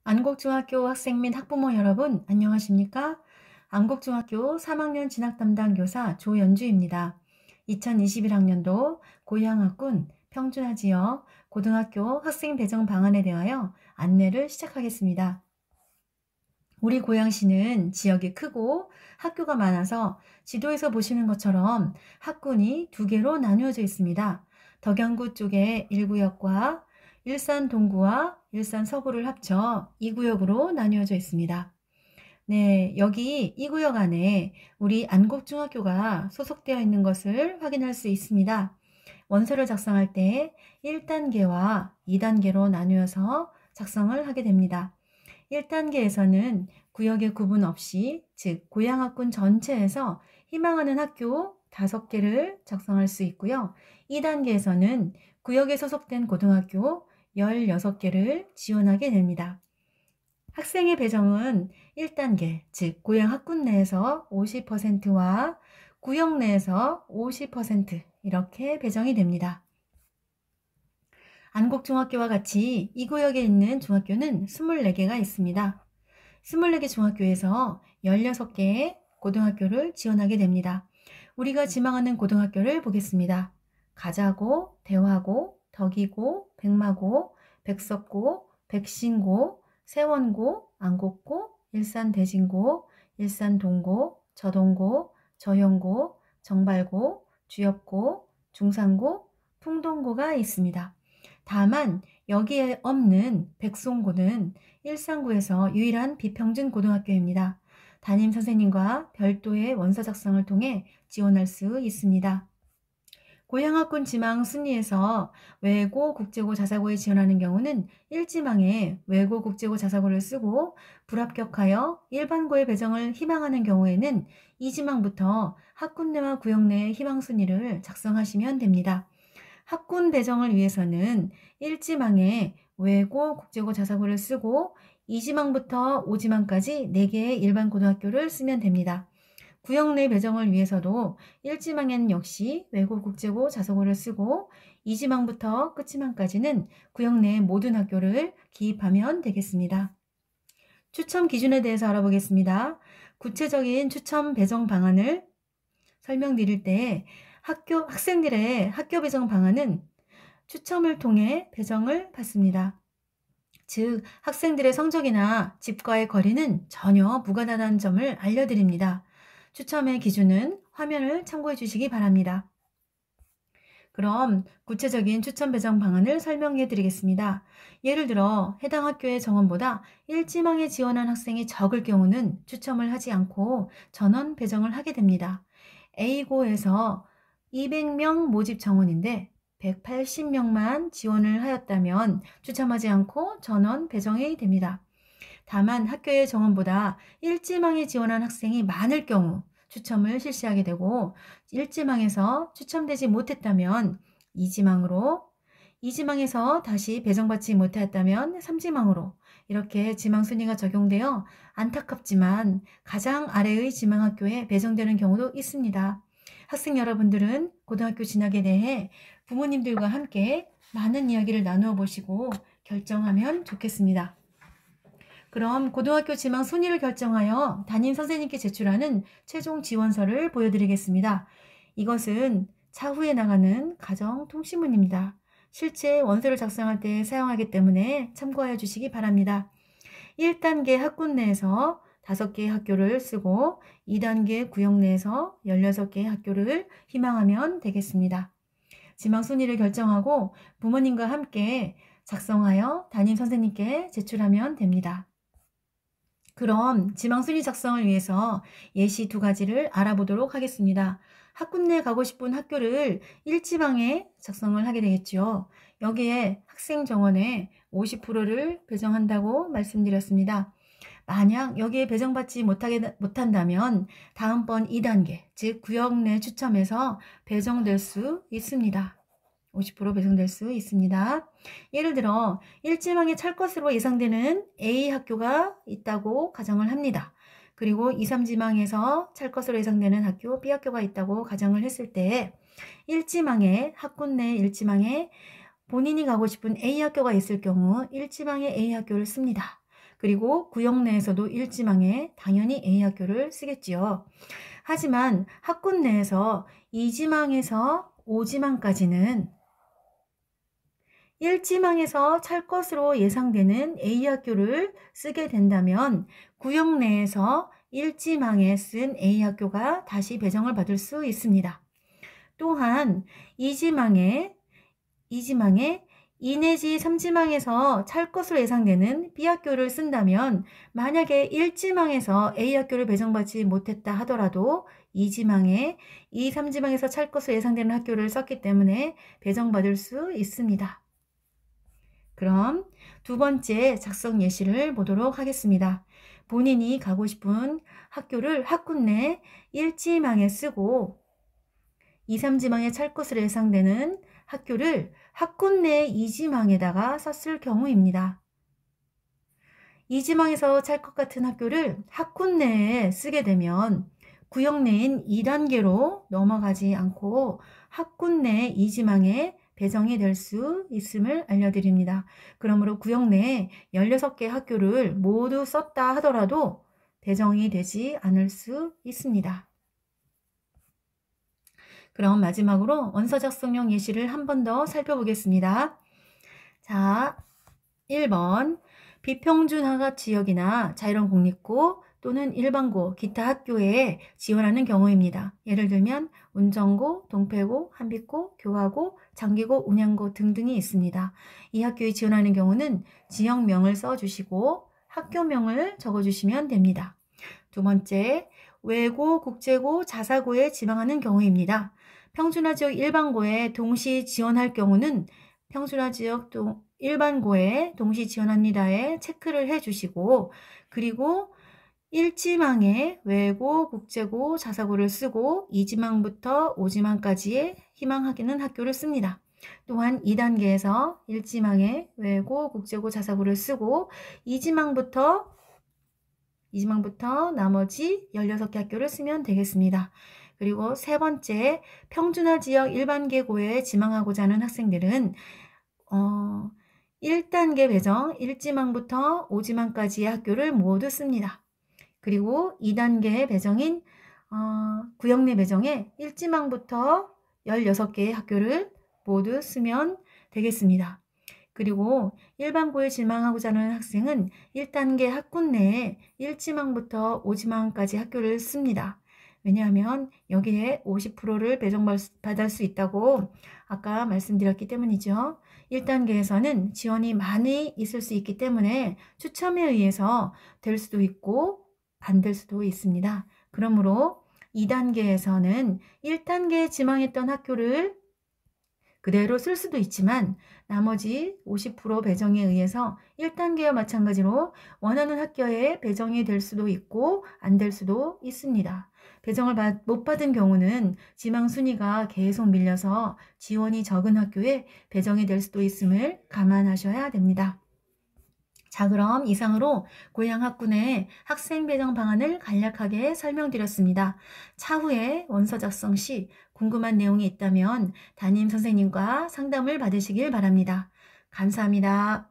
안국중학교 학생 및 학부모 여러분, 안녕하십니까? 안국중학교 3학년 진학담당 교사 조연주입니다. 2021학년도 고양학군 평준화 지역 고등학교 학생 배정 방안에 대하여 안내를 시작하겠습니다. 우리 고양시는 지역이 크고 학교가 많아서 지도에서 보시는 것처럼 학군이 두 개로 나누어져 있습니다. 덕양구 쪽에 1구역과 일산 동구와 일산 서구를 합쳐 2구역으로 나누어져 있습니다. 네, 여기 이 구역 안에 우리 안국중학교가 소속되어 있는 것을 확인할 수 있습니다. 원서를 작성할 때 1단계와 2단계로 나누어서 작성을 하게 됩니다. 1단계에서는 구역의 구분 없이, 즉 고양학군 전체에서 희망하는 학교 5개를 작성할 수 있고요. 2단계에서는 구역에 소속된 고등학교 16개를 지원하게 됩니다. 학생의 배정은 1단계, 즉 고양학군 내에서 50%와 구역 내에서 50% 이렇게 배정이 됩니다. 안국중학교와 같이 이 구역에 있는 중학교는 24개가 있습니다. 24개 중학교에서 16개의 고등학교를 지원하게 됩니다. 우리가 지망하는 고등학교를 보겠습니다. 가자고, 대화고, 덕이고, 백마고, 백석고, 백신고, 세원고, 안곡고, 일산대진고, 일산동고, 저동고, 저영고, 정발고, 주엽고, 중산고, 풍동고가 있습니다. 다만 여기에 없는 백송고는 일산구에서 유일한 비평준 고등학교입니다. 담임 선생님과 별도의 원서 작성을 통해 지원할 수 있습니다. 고양학군 지망 순위에서 외고, 국제고, 자사고에 지원하는 경우는 1지망에 외고, 국제고, 자사고를 쓰고 불합격하여 일반고에 배정을 희망하는 경우에는 2지망부터 학군 내와 구역 내의 희망 순위를 작성하시면 됩니다. 학군 배정을 위해서는 1지망에 외고, 국제고, 자사고를 쓰고 2지망부터 5지망까지 4개의 일반 고등학교를 쓰면 됩니다. 구역 내 배정을 위해서도 1지망에는 역시 외고, 국제고, 자사고를 쓰고 2지망부터 끝지망까지는 구역 내의 모든 학교를 기입하면 되겠습니다. 추첨 기준에 대해서 알아보겠습니다. 구체적인 추첨 배정 방안을 설명드릴 때 학생들의 학교 배정 방안은 추첨을 통해 배정을 받습니다. 즉, 학생들의 성적이나 집과의 거리는 전혀 무관하다는 점을 알려드립니다. 추첨의 기준은 화면을 참고해 주시기 바랍니다. 그럼 구체적인 추첨 배정 방안을 설명해 드리겠습니다. 예를 들어 해당 학교의 정원보다 1지망에 지원한 학생이 적을 경우는 추첨을 하지 않고 전원 배정을 하게 됩니다. A고에서 200명 모집 정원인데 180명만 지원을 하였다면 추첨하지 않고 전원 배정이 됩니다. 다만 학교의 정원보다 1지망에 지원한 학생이 많을 경우 추첨을 실시하게 되고 1지망에서 추첨되지 못했다면 2지망으로, 2지망에서 다시 배정받지 못했다면 3지망으로 이렇게 지망 순위가 적용되어 안타깝지만 가장 아래의 지망학교에 배정되는 경우도 있습니다. 학생 여러분들은 고등학교 진학에 대해 부모님들과 함께 많은 이야기를 나누어 보시고 결정하면 좋겠습니다. 그럼 고등학교 지망 순위를 결정하여 담임 선생님께 제출하는 최종 지원서를 보여드리겠습니다. 이것은 차후에 나가는 가정통신문입니다. 실제 원서를 작성할 때 사용하기 때문에 참고하여 주시기 바랍니다. 1단계 학군 내에서 5개의 학교를 쓰고 2단계 구역 내에서 16개의 학교를 희망하면 되겠습니다. 지망 순위를 결정하고 부모님과 함께 작성하여 담임 선생님께 제출하면 됩니다. 그럼 지망 순위 작성을 위해서 예시 2가지를 알아보도록 하겠습니다. 학군 내 가고 싶은 학교를 1지망에 작성을 하게 되겠죠. 여기에 학생 정원에 50%를 배정한다고 말씀드렸습니다. 만약 여기에 배정받지 못한다면 다음번 2단계, 즉 구역 내 추첨에서 배정될 수 있습니다. 50% 배정될 수 있습니다. 예를 들어 1지망에 찰 것으로 예상되는 A 학교가 있다고 가정을 합니다. 그리고 2, 3지망에서 찰 것으로 예상되는 학교 B 학교가 있다고 가정을 했을 때 1지망에 학군 내 1지망에 본인이 가고 싶은 A 학교가 있을 경우 1지망에 A 학교를 씁니다. 그리고 구역 내에서도 1지망에 당연히 A학교를 쓰겠지요. 하지만 학군 내에서 2지망에서 5지망까지는 1지망에서 찰 것으로 예상되는 A학교를 쓰게 된다면 구역 내에서 1지망에 쓴 A학교가 다시 배정을 받을 수 있습니다. 또한 2지망에 2 내지 3지망에서 찰 것으로 예상되는 B학교를 쓴다면 만약에 1지망에서 A학교를 배정받지 못했다 하더라도 2지망에 2, 3지망에서 찰 것으로 예상되는 학교를 썼기 때문에 배정받을 수 있습니다. 그럼 두 번째 작성 예시를 보도록 하겠습니다. 본인이 가고 싶은 학교를 학군 내 1지망에 쓰고 2, 3지망에 찰 것으로 예상되는 학교를 학군 내 2지망에다가 썼을 경우입니다. 2지망에서 찰 것 같은 학교를 학군 내에 쓰게 되면 구역 내인 2단계로 넘어가지 않고 학군 내 2지망에 배정이 될 수 있음을 알려드립니다. 그러므로 구역 내에 16개 학교를 모두 썼다 하더라도 배정이 되지 않을 수 있습니다. 그럼 마지막으로 원서 작성용 예시를 한 번 더 살펴보겠습니다. 자, 1번 비평준 하각 지역이나 자율원 공립고 또는 일반고, 기타 학교에 지원하는 경우입니다. 예를 들면 운정고, 동패고, 한빛고, 교화고, 장기고, 운양고 등등이 있습니다. 이 학교에 지원하는 경우는 지역명을 써주시고 학교명을 적어주시면 됩니다. 두 번째, 외고, 국제고, 자사고에 지망하는 경우입니다. 평준화 지역 일반고에 동시 지원할 경우는 평준화 지역 일반고에 동시 지원합니다에 체크를 해주시고 그리고 1지망에 외고, 국제고, 자사고를 쓰고 2지망부터 5지망까지의 희망하기는 학교를 씁니다. 또한 2단계에서 1지망에 외고, 국제고, 자사고를 쓰고 2지망부터 나머지 16개 학교를 쓰면 되겠습니다. 그리고 세 번째, 평준화 지역 일반계고에 지망하고자 하는 학생들은 1단계 배정 1지망부터 5지망까지의 학교를 모두 씁니다. 그리고 2단계 배정인 구역 내 배정에 1지망부터 16개의 학교를 모두 쓰면 되겠습니다. 그리고 일반고에 지망하고자 하는 학생은 1단계 학군 내에 1지망부터 5지망까지 학교를 씁니다. 왜냐하면 여기에 50%를 배정받을 수 있다고 아까 말씀드렸기 때문이죠. 1단계에서는 지원이 많이 있을 수 있기 때문에 추첨에 의해서 될 수도 있고 안 될 수도 있습니다. 그러므로 2단계에서는 1단계에 지망했던 학교를 그대로 쓸 수도 있지만 나머지 50% 배정에 의해서 1단계와 마찬가지로 원하는 학교에 배정이 될 수도 있고 안 될 수도 있습니다. 배정을 못 받은 경우는 지망 순위가 계속 밀려서 지원이 적은 학교에 배정이 될 수도 있음을 감안하셔야 됩니다. 자, 그럼 이상으로 고향 학군의 학생 배정 방안을 간략하게 설명드렸습니다. 차후에 원서 작성 시 궁금한 내용이 있다면 담임 선생님과 상담을 받으시길 바랍니다. 감사합니다.